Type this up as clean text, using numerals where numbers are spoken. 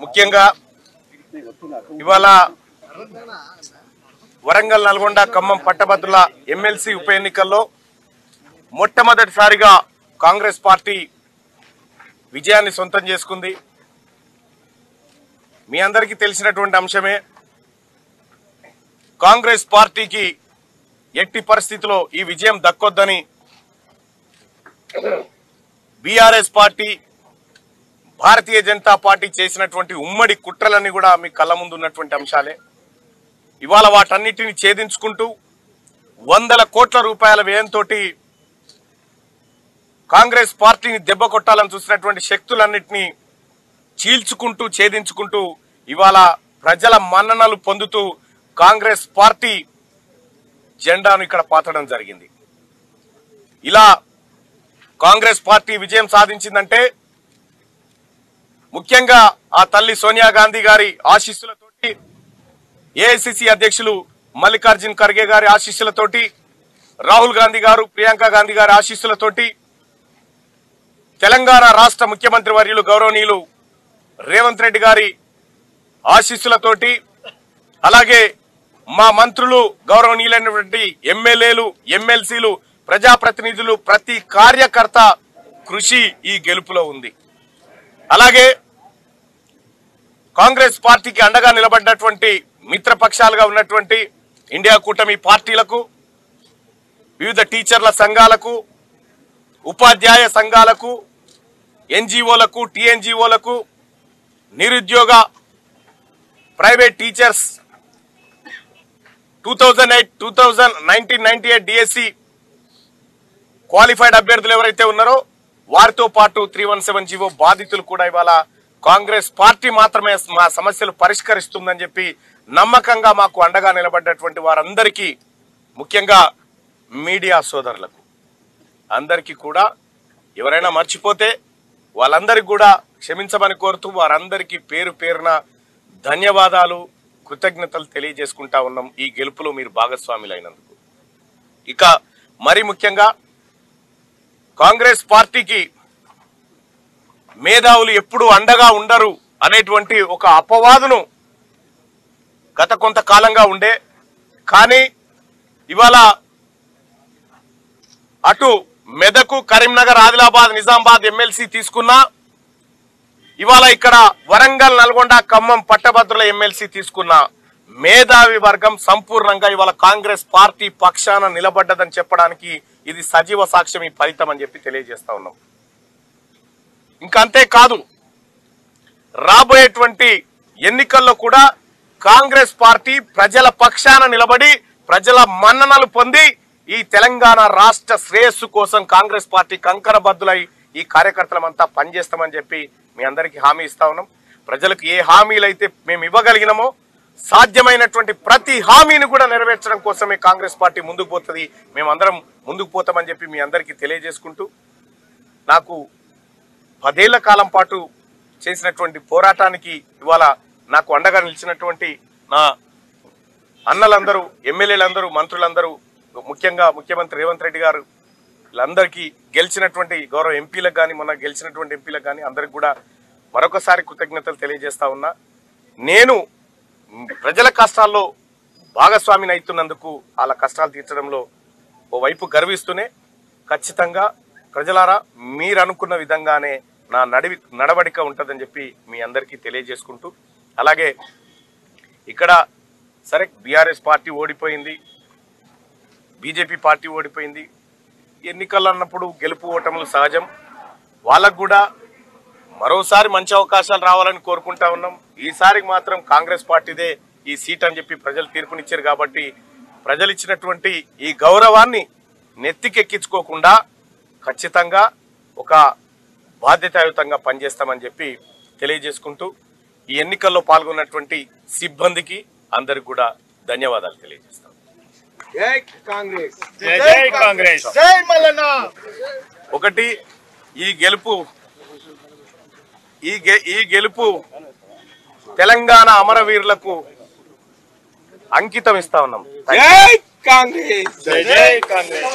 ముఖ్యంగా ఇవాళ వరంగల్ నల్గొండ ఖమ్మం పట్టభద్రుల ఎమ్మెల్సీ ఉప ఎన్నికల్లో మొట్టమొదటిసారిగా కాంగ్రెస్ పార్టీ విజయాన్ని సొంతం చేసుకుంది. మీ అందరికీ తెలిసినటువంటి అంశమే. కాంగ్రెస్ పార్టీకి ఎట్టి పరిస్థితిలో ఈ విజయం దక్కొద్దని BRS party, Bharatiya Janata party చేసినటువంటి ఉమ్మడి కుట్రలన్నీ కూడా మీ కళ్ళ ముందు ఉన్నటువంటి అంశాలే. ఇవాళ వాటన్నిటిని ఛేదించుకుంటూ వందల కోట్ల రూపాయల వ్యయంతో కాంగ్రెస్ పార్టీని దెబ్బ కొట్టాలని చూసినటువంటి శక్తులన్నింటినీ చీల్చుకుంటూ ఛేదించుకుంటూ ఇవాళ ప్రజల మన్ననలు పొందుతూ కాంగ్రెస్ పార్టీ జెండాను ఇక్కడ పాతడం జరిగింది. ఇలా కాంగ్రెస్ పార్టీ విజయం సాధించిందంటే ముఖ్యంగా ఆ తల్లి సోనియా గాంధీ గారి ఆశీస్సులతోటి, ఏఐసిసి అధ్యక్షులు మల్లికార్జున్ ఖర్గే గారి ఆశీస్సులతోటి, రాహుల్ గాంధీ గారు, ప్రియాంక గాంధీ గారి ఆశీస్సులతోటి, తెలంగాణ రాష్ట్ర ముఖ్యమంత్రి వర్యులు గౌరవనీయులు రేవంత్ రెడ్డి గారి ఆశీస్సులతోటి, అలాగే మా మంత్రులు గౌరవనీయులైనటువంటి ఎమ్మెల్యేలు, ఎమ్మెల్సీలు, ప్రజాప్రతినిధులు, ప్రతి కార్యకర్త కృషి ఈ గెలుపులో ఉంది. అలాగే కాంగ్రెస్ పార్టీకి అండగా నిలబడినటువంటి మిత్రపక్షాలుగా ఉన్నటువంటి ఇండియా కూటమి పార్టీలకు, వివిధ టీచర్ల సంఘాలకు, ఉపాధ్యాయ సంఘాలకు, ఎన్జిఓలకు, టిఎన్జిఓలకు, నిరుద్యోగ ప్రైవేట్ టీచర్స్ 1998 డిఎస్సి క్వాలిఫైడ్ అభ్యర్థులు ఎవరైతే ఉన్నారో వారితో పాటు 317 జీవో బాధితులు కూడా ఇవాళ కాంగ్రెస్ పార్టీ మాత్రమే మా సమస్యలు పరిష్కరిస్తుందని చెప్పి నమ్మకంగా మాకు అండగా నిలబడ్డటువంటి వారందరికీ, ముఖ్యంగా మీడియా సోదరులకు అందరికీ కూడా, ఎవరైనా మర్చిపోతే వాళ్ళందరికీ కూడా క్షమించమని కోరుతూ వారందరికీ పేరు పేరున ధన్యవాదాలు, కృతజ్ఞతలు తెలియజేసుకుంటా ఉన్నాం ఈ గెలుపులో మీరు భాగస్వాములైనందుకు. ఇక మరి ముఖ్యంగా కాంగ్రెస్ పార్టీకి మేధావులు ఎప్పుడు అండగా ఉండరు అనేటువంటి ఒక అపవాదును గత కొంతకాలంగా ఉండే, కానీ ఇవాళ అటు మెదకు, కరీంనగర్, ఆదిలాబాద్, నిజామాబాద్ ఎమ్మెల్సీ తీసుకున్నా, ఇవాళ ఇక్కడ వరంగల్, నల్గొండ, ఖమ్మం పట్టభద్రుల ఎమ్మెల్సీ తీసుకున్న మేధావి వర్గం సంపూర్ణంగా ఇవాళ కాంగ్రెస్ పార్టీ పక్షాన నిలబడ్డదని చెప్పడానికి ఇది సజీవ సాక్ష్యం, ఈ ఫలితం అని చెప్పి తెలియజేస్తా ఉన్నాం. ఇంకా అంతేకాదు, రాబోయేటువంటి ఎన్నికల్లో కూడా కాంగ్రెస్ పార్టీ ప్రజల పక్షాన నిలబడి ప్రజల మన్ననలు పొంది ఈ తెలంగాణ రాష్ట్ర శ్రేయస్సు కోసం కాంగ్రెస్ పార్టీ కంకణబద్దులై ఈ కార్యకర్తలమంతా పనిచేస్తామని చెప్పి మీ అందరికీ హామీ ఇస్తా ఉన్నాం. ప్రజలకు ఏ హామీలైతే మేము ఇవ్వగలిగినామో సాధ్యమైనటువంటి ప్రతి హామీని కూడా నెరవేర్చడం కోసమే కాంగ్రెస్ పార్టీ ముందుకు పోతుంది, మేమందరం ముందుకు పోతామని చెప్పి మీ అందరికీ తెలియజేసుకుంటూ, నాకు 10 ఏళ్ల కాలం పాటు చేసినటువంటి పోరాటానికి ఇవాళ నాకు అండగా నిలిచినటువంటి నా అన్నలందరూ, ఎమ్మెల్యేలందరూ, మంత్రులందరూ, ముఖ్యంగా ముఖ్యమంత్రి రేవంత్ రెడ్డి గారు, వీళ్ళందరికీ గెలిచినటువంటి గౌరవ ఎంపీలకు కానీ, మొన్న గెలిచినటువంటి ఎంపీలకు కానీ అందరికి కూడా మరొకసారి కృతజ్ఞతలు తెలియజేస్తా ఉన్నా. నేను ప్రజల కష్టాల్లో భాగస్వామిని అవుతున్నందుకు, వాళ్ళ కష్టాలు తీర్చడంలో ఓవైపు గర్విస్తూనే ఖచ్చితంగా ప్రజలారా మీరు అనుకున్న విధంగానే నా నడవడిక ఉంటుందని చెప్పి మీ అందరికీ తెలియజేసుకుంటూ, అలాగే ఇక్కడ సరే బీఆర్ఎస్ పార్టీ ఓడిపోయింది, బీజేపీ పార్టీ ఓడిపోయింది, ఎన్నికలు అన్నప్పుడు గెలుపు ఓటములు సహజం. వాళ్ళకు కూడా మరోసారి మంచి అవకాశాలు రావాలని కోరుకుంటా ఉన్నాం. ఈసారికి మాత్రం కాంగ్రెస్ పార్టీదే ఈ సీట్ అని చెప్పి ప్రజలు తీర్పునిచ్చారు కాబట్టి ప్రజలు ఇచ్చినటువంటి ఈ గౌరవాన్ని నెత్తికెక్కించుకోకుండా ఖచ్చితంగా ఒక బాధ్యతాయుతంగా పనిచేస్తామని చెప్పి తెలియజేసుకుంటూ, ఈ ఎన్నికల్లో పాల్గొన్నటువంటి సిబ్బందికి అందరికి కూడా ధన్యవాదాలు తెలియజేస్తాం. జై కాంగ్రెస్, జై కాంగ్రెస్, జై మల్లన్న. ఒకటి, ఈ గెలుపు తెలంగాణ అమరవీరులకు అంకితం ఇస్తా ఉన్నాం. జై కాంగ్రెస్, జై కాంగ్రెస్.